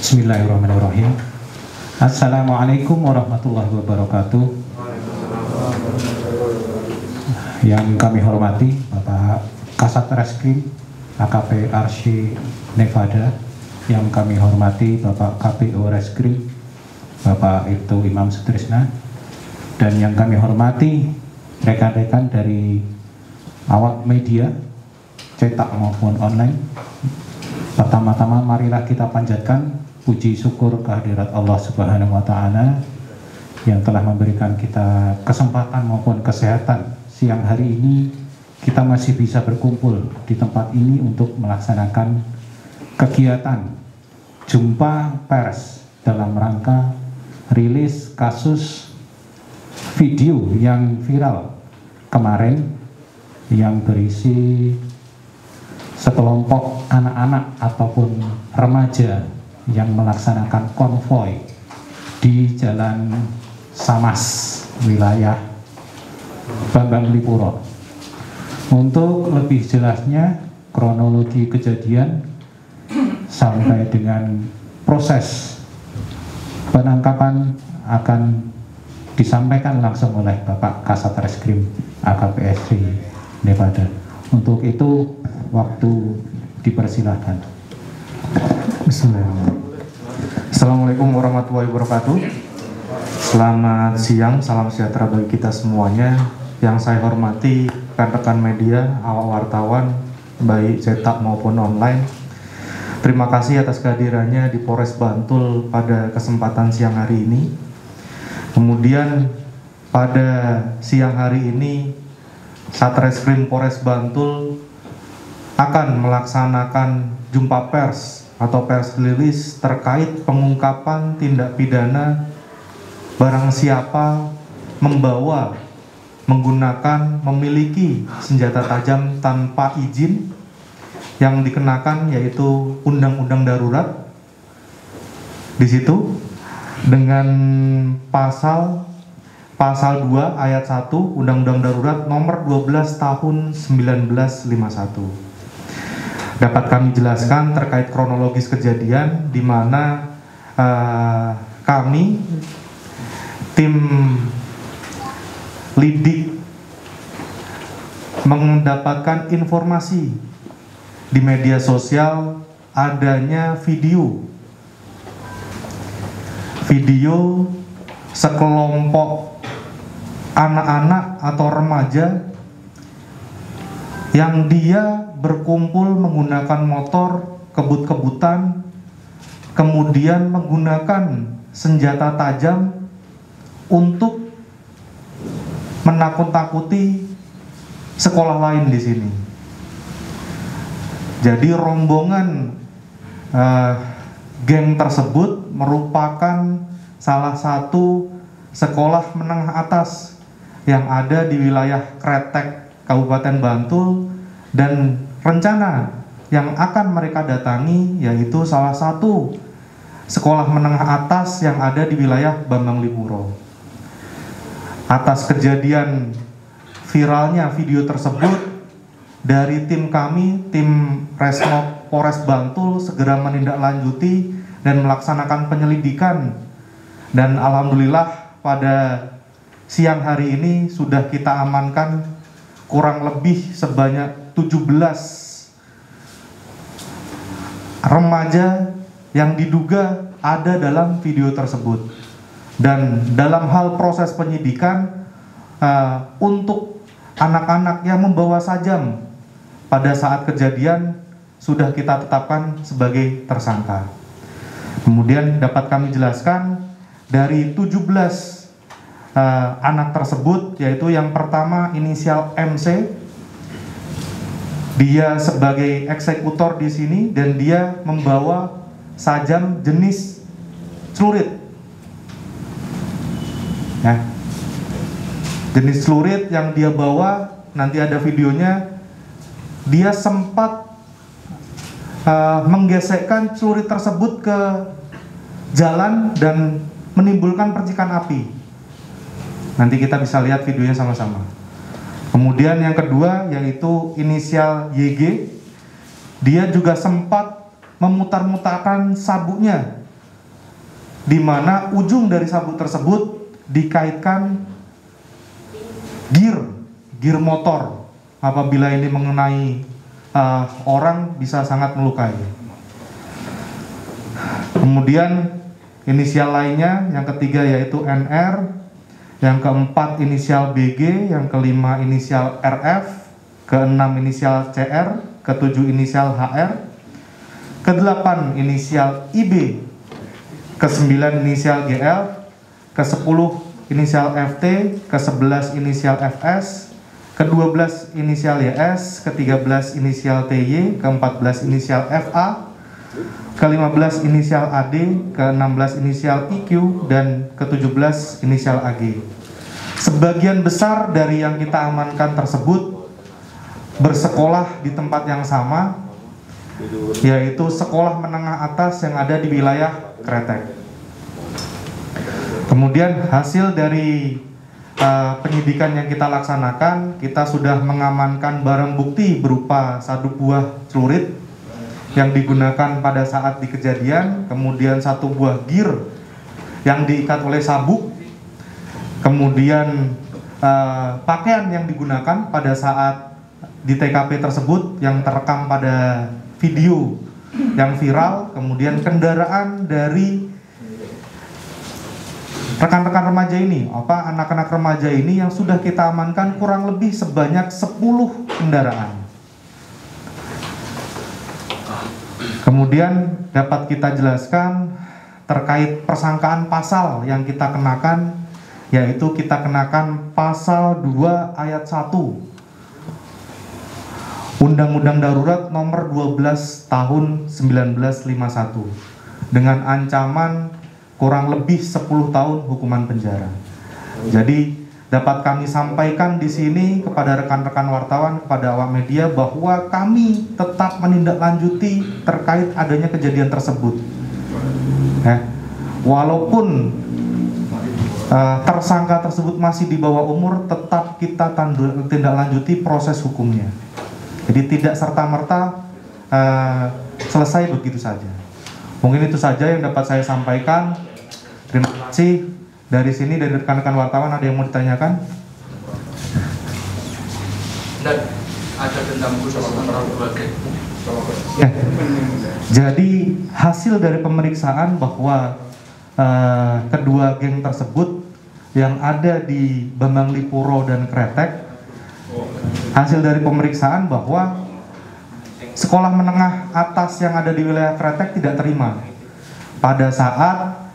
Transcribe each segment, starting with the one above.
Bismillahirrahmanirrahim. Assalamualaikum warahmatullahi wabarakatuh. Yang kami hormati Bapak Kasat Reskrim AKP Arsy Nevada, yang kami hormati Bapak KPO Reskrim Bapak Ibtu Imam Sutrisna, dan yang kami hormati rekan-rekan dari awak media cetak maupun online. Pertama-tama marilah kita panjatkan puji syukur kehadirat Allah Subhanahu wa Ta'ala yang telah memberikan kita kesempatan maupun kesehatan. Siang hari ini kita masih bisa berkumpul di tempat ini untuk melaksanakan kegiatan jumpa pers dalam rangka rilis kasus video yang viral kemarin yang berisi sekelompok anak-anak ataupun remaja yang melaksanakan konvoi di Jalan Samas, wilayah Bambang Lipuro. Untuk lebih jelasnya kronologi kejadian sampai dengan proses penangkapan akan disampaikan langsung oleh Bapak Kasat Reskrim AKP Arsy Nevada. Untuk itu waktu dipersilahkan. Bismillahirrahmanirrahim. Assalamualaikum warahmatullahi wabarakatuh. Selamat siang, salam sejahtera bagi kita semuanya. Yang saya hormati rekan-rekan media, awak wartawan, baik cetak maupun online. Terima kasih atas kehadirannya di Polres Bantul pada kesempatan siang hari ini. Kemudian pada siang hari ini Satreskrim Polres Bantul akan melaksanakan jumpa pers atau pers rilis terkait pengungkapan tindak pidana barang siapa membawa, menggunakan, memiliki senjata tajam tanpa izin yang dikenakan yaitu Undang-Undang Darurat. Di situ dengan pasal 2 ayat 1 Undang-Undang Darurat nomor 12 tahun 1951. Dapat kami jelaskan terkait kronologis kejadian di mana kami tim lidik mendapatkan informasi di media sosial adanya video sekelompok anak-anak atau remaja yang dia berkumpul menggunakan motor kebut-kebutan, kemudian menggunakan senjata tajam untuk menakut-takuti sekolah lain di sini. Jadi rombongan geng tersebut merupakan salah satu sekolah menengah atas yang ada di wilayah Kretek, Kabupaten Bantul, dan rencana yang akan mereka datangi yaitu salah satu sekolah menengah atas yang ada di wilayah Bambang Lipuro. Atas kejadian viralnya video tersebut, dari tim kami, tim Resmob Polres Bantul segera menindaklanjuti dan melaksanakan penyelidikan, dan alhamdulillah pada siang hari ini sudah kita amankan kurang lebih sebanyak 17 remaja yang diduga ada dalam video tersebut. Dan dalam hal proses penyidikan untuk anak-anak yang membawa sajam pada saat kejadian sudah kita tetapkan sebagai tersangka. Kemudian dapat kami jelaskan dari 17 anak tersebut, yaitu yang pertama inisial MC, dia sebagai eksekutor di sini dan dia membawa sajam jenis celurit, ya. Jenis celurit yang dia bawa, nanti ada videonya, dia sempat menggesekkan celurit tersebut ke jalan dan menimbulkan percikan api. Nanti kita bisa lihat videonya sama-sama. Kemudian yang kedua yaitu inisial YG. Dia juga sempat memutar-mutarkan sabuknya di mana ujung dari sabuk tersebut dikaitkan gear motor. Apabila ini mengenai orang bisa sangat melukai. Kemudian inisial lainnya, yang ketiga yaitu NR, yang keempat inisial BG, yang kelima inisial RF, keenam inisial CR, ketujuh inisial HR, kedelapan inisial IB, ke-9 inisial GL, ke-10 inisial FT, ke-11 inisial FS, ke-12 inisial YS, ke-13 inisial TY, ke-14 inisial FA, ke-15 inisial AD, ke-16 inisial IQ, dan ke-17 inisial AG. Sebagian besar dari yang kita amankan tersebut bersekolah di tempat yang sama, yaitu sekolah menengah atas yang ada di wilayah Kretek. Kemudian hasil dari penyidikan yang kita laksanakan, kita sudah mengamankan barang bukti berupa 1 buah celurit yang digunakan pada saat di kejadian, kemudian 1 buah gear yang diikat oleh sabuk, kemudian pakaian yang digunakan pada saat di TKP tersebut yang terekam pada video yang viral, kemudian kendaraan dari rekan-rekan remaja ini, anak-anak remaja ini yang sudah kita amankan kurang lebih sebanyak 10 kendaraan. Kemudian dapat kita jelaskan terkait persangkaan pasal yang kita kenakan, yaitu kita kenakan pasal 2 ayat 1 Undang-Undang Darurat nomor 12 tahun 1951 dengan ancaman kurang lebih 10 tahun hukuman penjara. Jadi dapat kami sampaikan di sini kepada rekan-rekan wartawan, kepada awak media, bahwa kami tetap menindaklanjuti terkait adanya kejadian tersebut. Walaupun tersangka tersebut masih di bawah umur, tetap kita tindaklanjuti proses hukumnya. Jadi tidak serta-merta selesai begitu saja. Mungkin itu saja yang dapat saya sampaikan. Terima kasih. Dari sini, dari rekan-rekan wartawan, ada yang mau ditanyakan? Dan ada dendam khusus antara dua geng. Ya. Jadi hasil dari pemeriksaan bahwa kedua geng tersebut yang ada di Bambang Lipuro dan Kretek, hasil dari pemeriksaan bahwa sekolah menengah atas yang ada di wilayah Kretek tidak terima pada saat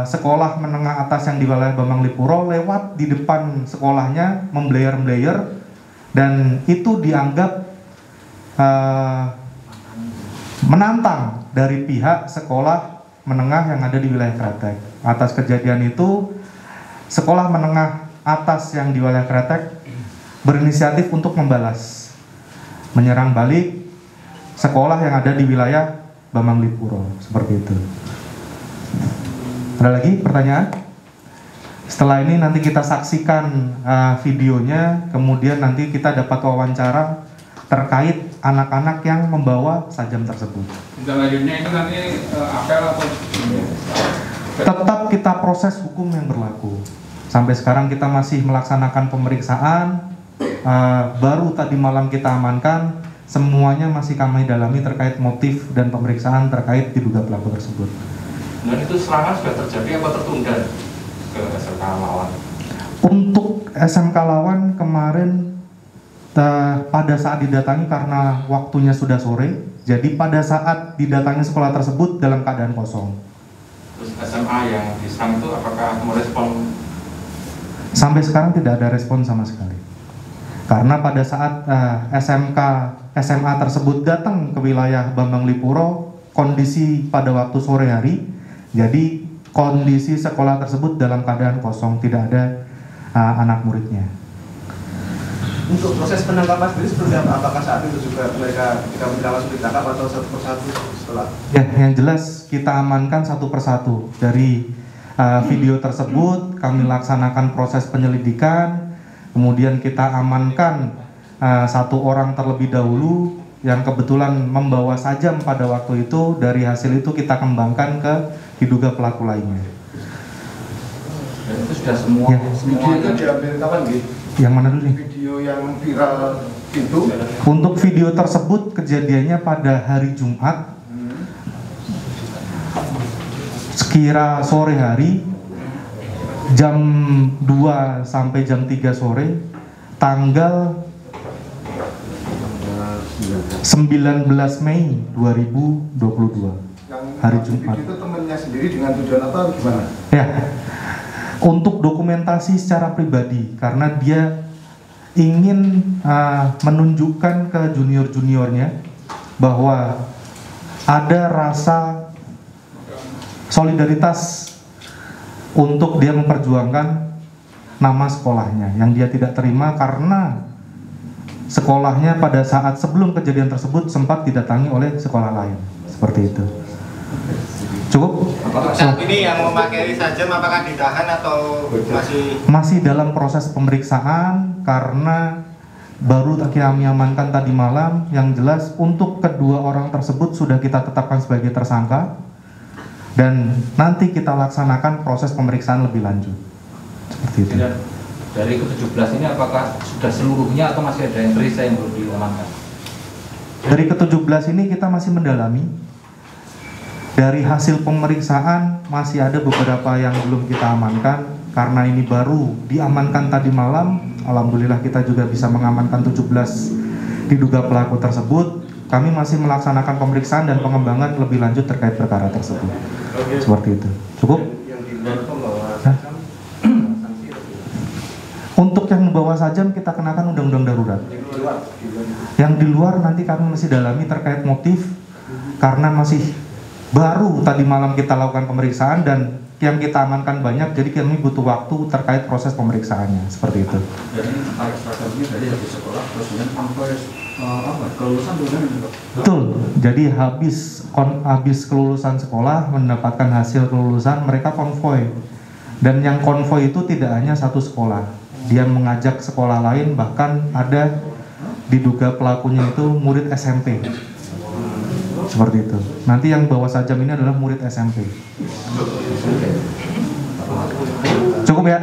sekolah menengah atas yang di wilayah Bambang Lipuro lewat di depan sekolahnya memblayer-blayer, dan itu dianggap menantang dari pihak sekolah menengah yang ada di wilayah Kretek. Atas kejadian itu, sekolah menengah atas yang di wilayah Kretek berinisiatif untuk membalas, menyerang balik sekolah yang ada di wilayah Bambang Lipuro, seperti itu. Ada lagi pertanyaan? Setelah ini nanti kita saksikan videonya, kemudian nanti kita dapat wawancara terkait anak-anak yang membawa sajam tersebut. Lanjutnya itu nanti apel atau? Tetap kita proses hukum yang berlaku. Sampai sekarang kita masih melaksanakan pemeriksaan, baru tadi malam kita amankan, semuanya masih kami dalami terkait motif dan pemeriksaan terkait diduga pelaku tersebut. Dan itu serangan sudah terjadi apa tertunda ke SMK Lawan? Untuk SMK Lawan kemarin pada saat didatangi karena waktunya sudah sore, jadi pada saat didatangi sekolah tersebut dalam keadaan kosong. Terus SMA yang diserang itu apakah merespon? Sampai sekarang tidak ada respon sama sekali. Karena pada saat SMA tersebut datang ke wilayah Bambang Lipuro, kondisi pada waktu sore hari, jadi kondisi sekolah tersebut dalam keadaan kosong, tidak ada anak muridnya. Untuk proses penangkapan sendiri seperti apa? Apakah saat itu juga mereka ketika langsung ditangkap atau satu persatu setelah? Ya, yang jelas kita amankan satu persatu. Dari video tersebut kami laksanakan proses penyelidikan, kemudian kita amankan 1 orang terlebih dahulu yang kebetulan membawa sajam pada waktu itu, dari hasil itu kita kembangkan ke diduga pelaku lainnya. Dan itu sudah semua. Ya. Video itu diambil kapan gitu? Yang mana dulu nih? Video yang viral itu Untuk video tersebut kejadiannya pada hari Jumat, sekira sore hari, jam 2 sampai jam 3 sore, tanggal 19 Mei 2022, yang hari Jumat. itu temennya sendiri dengan tujuan apa gimana? Ya, untuk dokumentasi secara pribadi, karena dia ingin menunjukkan ke junior-juniornya bahwa ada rasa solidaritas untuk dia memperjuangkan nama sekolahnya yang dia tidak terima karena sekolahnya pada saat sebelum kejadian tersebut sempat didatangi oleh sekolah lain, seperti itu. Cukup? Untuk saat ini yang memakai sajam apakah ditahan atau Masih dalam proses pemeriksaan karena baru kami amankan tadi malam. Yang jelas untuk kedua orang tersebut sudah kita tetapkan sebagai tersangka dan nanti kita laksanakan proses pemeriksaan lebih lanjut. Seperti itu. Dan dari ke-17 ini apakah sudah seluruhnya atau masih ada yang terisa yang belum diamankan? Dari ke-17 ini kita masih mendalami. Dari hasil pemeriksaan masih ada beberapa yang belum kita amankan karena ini baru diamankan tadi malam. Alhamdulillah kita juga bisa mengamankan 17 diduga pelaku tersebut. Kami masih melaksanakan pemeriksaan dan pengembangan lebih lanjut terkait perkara tersebut. Seperti itu. Cukup? Hah? Untuk yang membawa sajam kita kenakan undang-undang darurat. Yang di luar nanti kami masih dalami terkait motif karena masih baru tadi malam kita lakukan pemeriksaan dan yang kita amankan banyak, jadi kami butuh waktu terkait proses pemeriksaannya, seperti itu. Jadi tarik seragamnya dari satu sekolah terus kemudian sampai kelulusan juga. Betul. Jadi habis kelulusan sekolah mendapatkan hasil kelulusan mereka konvoy. Dan yang konvoy itu tidak hanya satu sekolah. Dia mengajak sekolah lain, bahkan ada diduga pelakunya itu murid SMP. Seperti itu. Nanti yang bawa sajam ini adalah murid SMP. Cukup ya?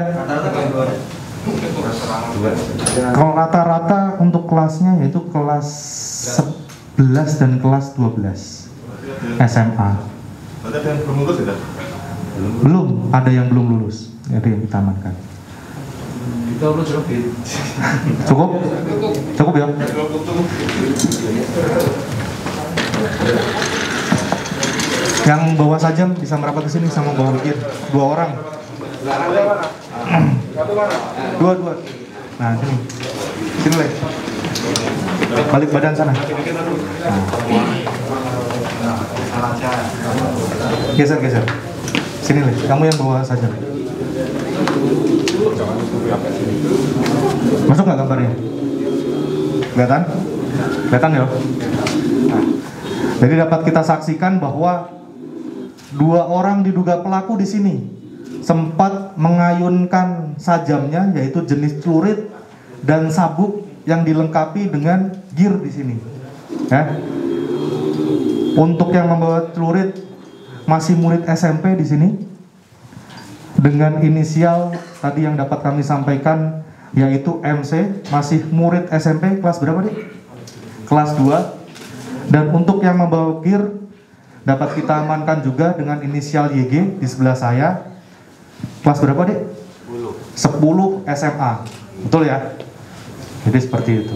Kalau rata-rata untuk kelasnya yaitu kelas 11 dan kelas 12 SMA. Belum, ada yang belum lulus. Jadi yang kita amankan. Cukup? Cukup ya? Yang bawa sajam bisa merapat ke sini sama bawa mikir. 2 orang. Dua. Nah, sini. Sini, Le. Balik badan sana. Nah. Geser. Sini, Le. Kamu yang bawa sajam. Masuk nggak gambarnya? Kelihatan? Kelihatan ya? Nah, jadi dapat kita saksikan bahwa 2 orang diduga pelaku di sini sempat mengayunkan sajamnya, yaitu jenis celurit dan sabuk yang dilengkapi dengan gear di sini. Ya. Untuk yang membawa celurit masih murid SMP di sini dengan inisial tadi yang dapat kami sampaikan yaitu MC, masih murid SMP kelas berapa deh? Kelas 2. Dan untuk yang membawa gear dapat kita amankan juga dengan inisial YG di sebelah saya. Kelas berapa deh? 10 SMA. Betul ya? Jadi seperti itu.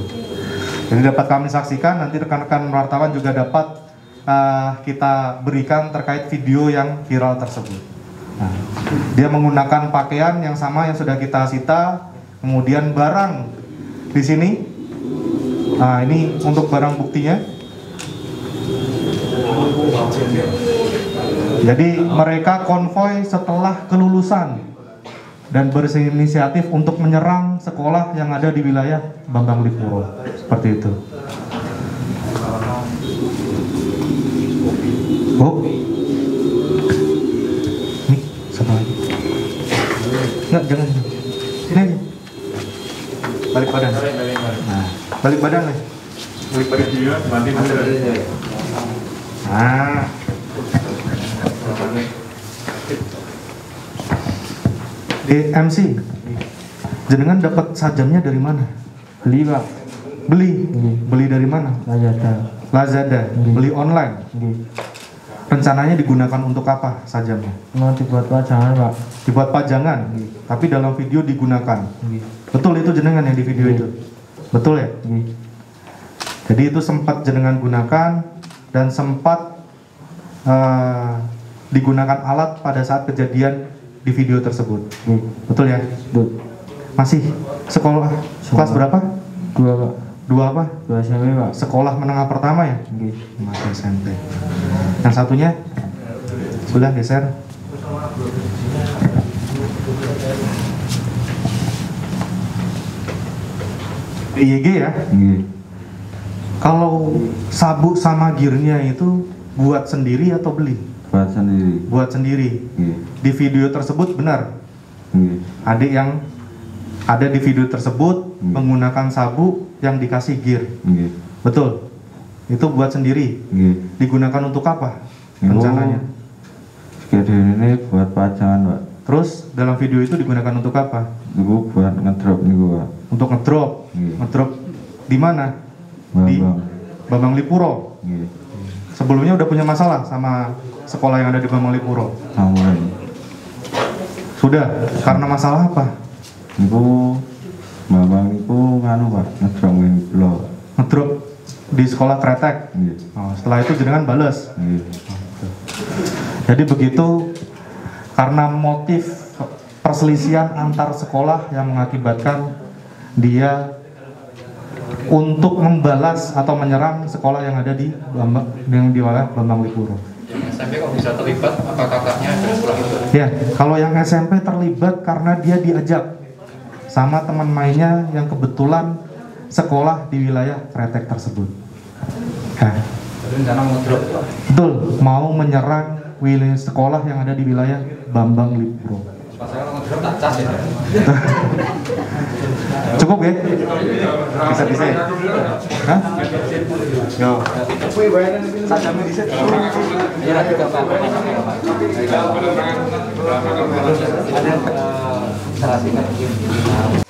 Jadi dapat kami saksikan, nanti rekan-rekan wartawan juga dapat kita berikan terkait video yang viral tersebut. Nah, dia menggunakan pakaian yang sama yang sudah kita sita, kemudian barang di sini. Nah, ini untuk barang buktinya. Jadi mereka konvoy setelah kelulusan dan berinisiatif untuk menyerang sekolah yang ada di wilayah Bambang Lipuro. Seperti itu. Oh, nih, satu lagi. Enggak, jangan. Sini aja. Balik badan. Nah, balik badan, Le. Video mati bener. Nah, di MC, jenengan dapat sajamnya dari mana? Beli Pak. Beli? Beli dari mana? Lazada. Lazada. Beli online. Nggih. Rencananya digunakan untuk apa sajamnya? Mau dibuat pajangan Pak. Dibuat pajangan, tapi dalam video digunakan. Nggih. Betul itu jenengan yang di video itu? Betul ya? Nggih. Jadi itu sempat jenengan gunakan dan sempat digunakan alat pada saat kejadian di video tersebut. Nggih. Betul ya? Betul. Masih sekolah kelas berapa? 2 Pak. 2 apa? 2 SMP Pak. Sekolah menengah pertama ya? Nggih. Masih SMP. Yang satunya? Sudah geser. IYG ya? Nggih. Kalau sabuk sama gearnya itu buat sendiri atau beli? Buat sendiri. Buat sendiri. Nggih. Di video tersebut benar? Nggih. Adik yang ada di video tersebut menggunakan sabuk yang dikasih gear. Nggih. Betul? Itu buat sendiri? Nggih. Digunakan untuk apa? Niku Rencananya? Sekalian ini buat pajangan Pak. Terus dalam video itu digunakan untuk apa? Niku buat ngedrop niku Pak. Untuk ngedrop. Nggih. Ngedrop di mana? Di Bambang. Bambang Lipuro. Nggih. Sebelumnya udah punya masalah sama sekolah yang ada di Bambang Lipuro? Samuel. Sudah. Karena masalah apa? Niku Bambang niku nganu Pak, ngedrop ngene blok. Ngedrop di sekolah Kretek. Nggih. Oh, setelah itu jenengan bales. Nggih. Jadi begitu, karena motif perselisihan antar sekolah yang mengakibatkan dia untuk membalas atau menyerang sekolah yang ada di wilayah Bambang Lipuro. Yang SMP kok bisa terlibat? Apa kakaknya dari sekolah itu? Ya, kalau yang SMP terlibat karena dia diajak sama teman mainnya yang kebetulan sekolah di wilayah Kretek tersebut. Nah, Rencana mau drop. betul, mau menyerang wilayah sekolah yang ada di wilayah Bambang Lipuro. Pas saya mau drop tak cas ya. Cukup ya? Bisa ya? Hah? Yo. Sajamnya di set. Ya juga Pak. Ada instalasi kan.